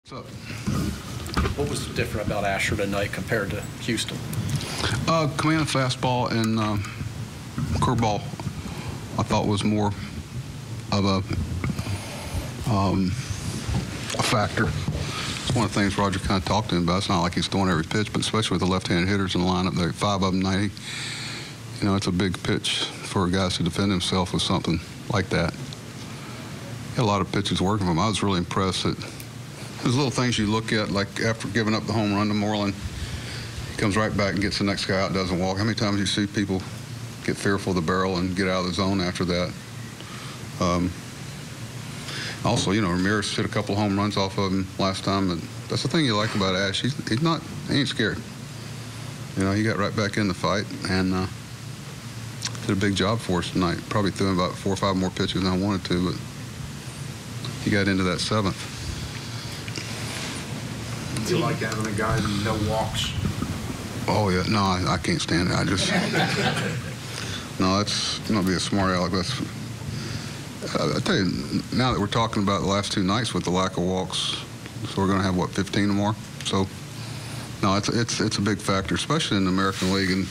What's up? What was different about Asher tonight compared to Houston? Command of fastball and curveball, I thought was more of a factor. It's one of the things Roger kind of talked to him about. It's not like he's throwing every pitch, but especially with the left-handed hitters in the lineup, there are 5 of them 90. You know, it's a big pitch for guys to defend himself with something like that. He had a lot of pitches working for him. I was really impressed that there's little things you look at, like after giving up the home run to Moreland, he comes right back and gets the next guy out, doesn't walk. How many times you see people get fearful of the barrel and get out of the zone after that? Also, you know, Ramirez hit a couple home runs off of him last time, and that's the thing you like about Ash. He ain't scared. You know, he got right back in the fight and did a big job for us tonight. Probably threw him about 4 or 5 more pitches than I wanted to, but he got into that 7th. Do you like having a guy with no walks? Oh, yeah. No, I can't stand it. I just... No, that's going to be a smart aleck. I tell you, now that we're talking about the last 2 nights with the lack of walks, so we're going to have, what, 15 or more? So, no, it's a big factor, especially in the American League and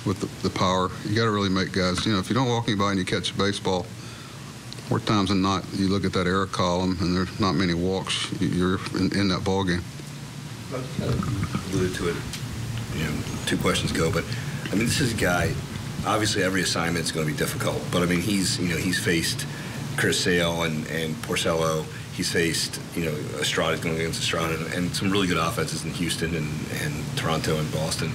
with the power. You got to really make guys, you know, if you don't walk anybody and you catch a baseball, more times than not, you look at that error column and there's not many walks, you're in that ball game. Alluded to it, you know, 2 questions ago, but I mean, this is a guy. Obviously, every assignment is going to be difficult, but I mean, he's faced Chris Sale and Porcello. He's faced, you know, Estrada going against Estrada, and some really good offenses in Houston and Toronto and Boston.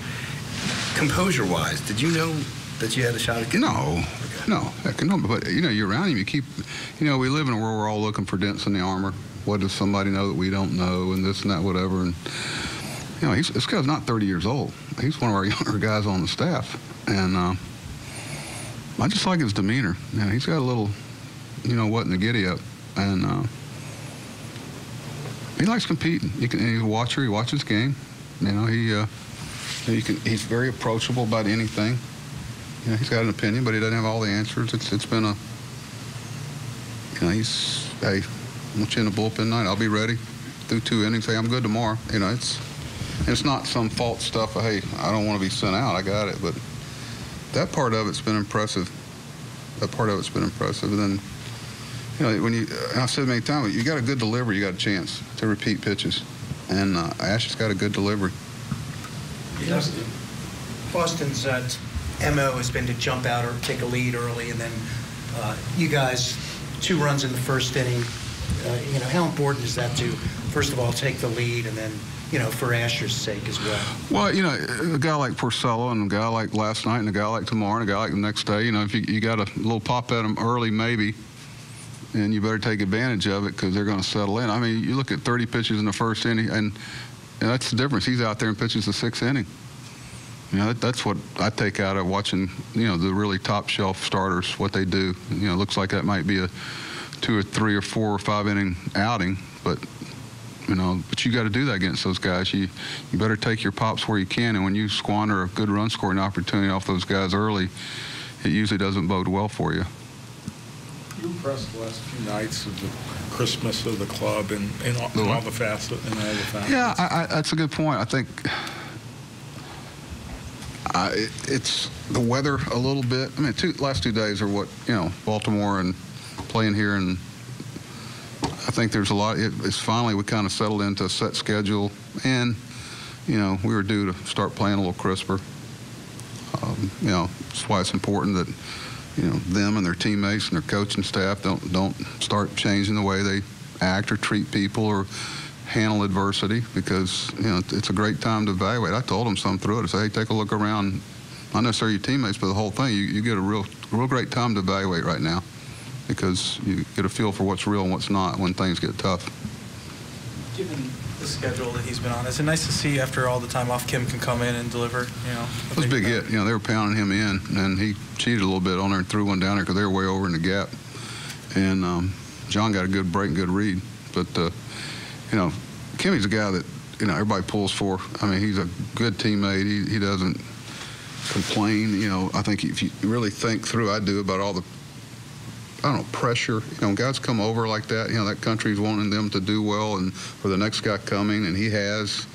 Composure-wise, did you know that you had a shot at getting? No. No, heck no. But you know, you're around him. You keep, you know, we live in a world where we're all looking for dents in the armor. What does somebody know that we don't know, and this and that, whatever. And you know, this guy's not 30 years old. He's one of our younger guys on the staff, and I just like his demeanor. You know, he's got a little, you know, what in the giddy up, and he likes competing. He's a watcher. He watches game. You know, he's very approachable about anything. You know, he's got an opinion, but he doesn't have all the answers. It's been a, you know, hey, I want you in the bullpen tonight. I'll be ready through 2 innings. Hey, I'm good tomorrow. You know, it's not some false stuff of, hey, I don't want to be sent out. I got it. But that part of it's been impressive. And then, you know, when I've said many times, you got a good delivery, you got a chance to repeat pitches. And Ash has got a good delivery. Yes. Boston's MO has been to jump out or take a lead early, and then you guys, 2 runs in the first inning. You know, how important is that to, first of all, take the lead, and then, you know, for Asher's sake as well? Well, you know, a guy like Porcello and a guy like last night and a guy like tomorrow and a guy like the next day, you know, if you got a little pop at them early maybe, and you better take advantage of it because they're going to settle in. I mean, you look at 30 pitches in the first inning, and that's the difference. He's out there and pitches the 6th inning. You know, that's what I take out of watching, you know, the really top shelf starters, what they do. You know, it looks like that might be a 2 or 3 or 4 or 5 inning outing, but you know, but you got to do that against those guys. You better take your pops where you can, and when you squander a good run scoring opportunity off those guys early, it usually doesn't bode well for you. You impressed the last few nights of the Christmas of the club and all the facets. Yeah, that's a good point. I think it's the weather a little bit. I mean, last 2 days are what, you know, Baltimore and playing here, and I think there's a lot. It's finally we kind of settled into a set schedule, and you know, we were due to start playing a little crisper. You know, that's why it's important that, you know, them and their teammates and their coaching staff don't start changing the way they act or treat people or handle adversity, because you know it's a great time to evaluate. I told them something through it. I said, hey, take a look around, not necessarily your teammates, but the whole thing. You get a real great time to evaluate right now, because you get a feel for what's real and what's not when things get tough. Given the schedule that he's been on, is it nice to see after all the time off Kim can come in and deliver? You know, it was a big hit. You know, they were pounding him in, and he cheated a little bit on there and threw one down there because they were way over in the gap. And John got a good break, good read. But you know, Kimmy's a guy that, you know, everybody pulls for. I mean, he's a good teammate. He doesn't complain. You know, I think if you really think through, I do, about all the I don't know, pressure. Guys come over like that. That country's wanting them to do well, and for the next guy coming, and he has.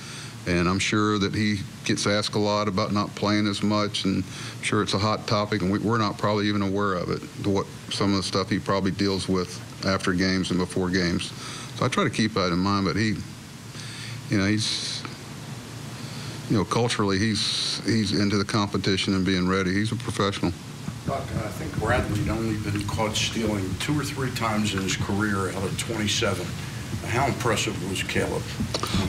And I'm sure that he gets asked a lot about not playing as much, and I'm sure it's a hot topic, and we're not probably even aware of it, what some of the stuff he probably deals with after games and before games. So I try to keep that in mind, but he's, culturally, he's into the competition and being ready. He's a professional. Doc, I think Bradley'd only been caught stealing 2 or 3 times in his career out of 27. How impressive was Caleb?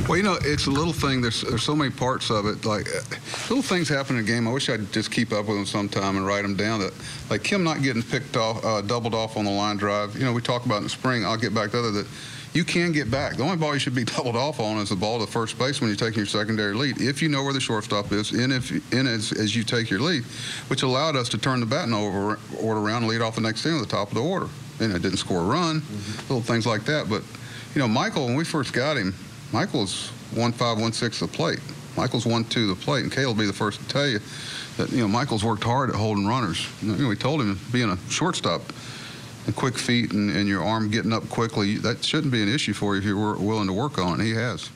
Well, it's a little thing. There's so many parts of it. Like, little things happen in a game. I wish I'd just keep up with them sometime and write them down. That, like Kim not getting picked off, doubled off on the line drive. We talk about in the spring. I'll get back to that. You can get back. The only ball you should be doubled off on is the ball to first base when you're taking your secondary lead, if you know where the shortstop is, and as you take your lead, which allowed us to turn the batting order around and lead off the next inning at the top of the order. And it didn't score a run, little things like that. But, Michael, when we first got him, Michael's 1.5, 1.6 the plate. Michael's 1.2 the plate, and Kay will be the first to tell you that, Michael's worked hard at holding runners. We told him being a shortstop, and quick feet and your arm getting up quickly, that shouldn't be an issue for you if you're willing to work on it. He has.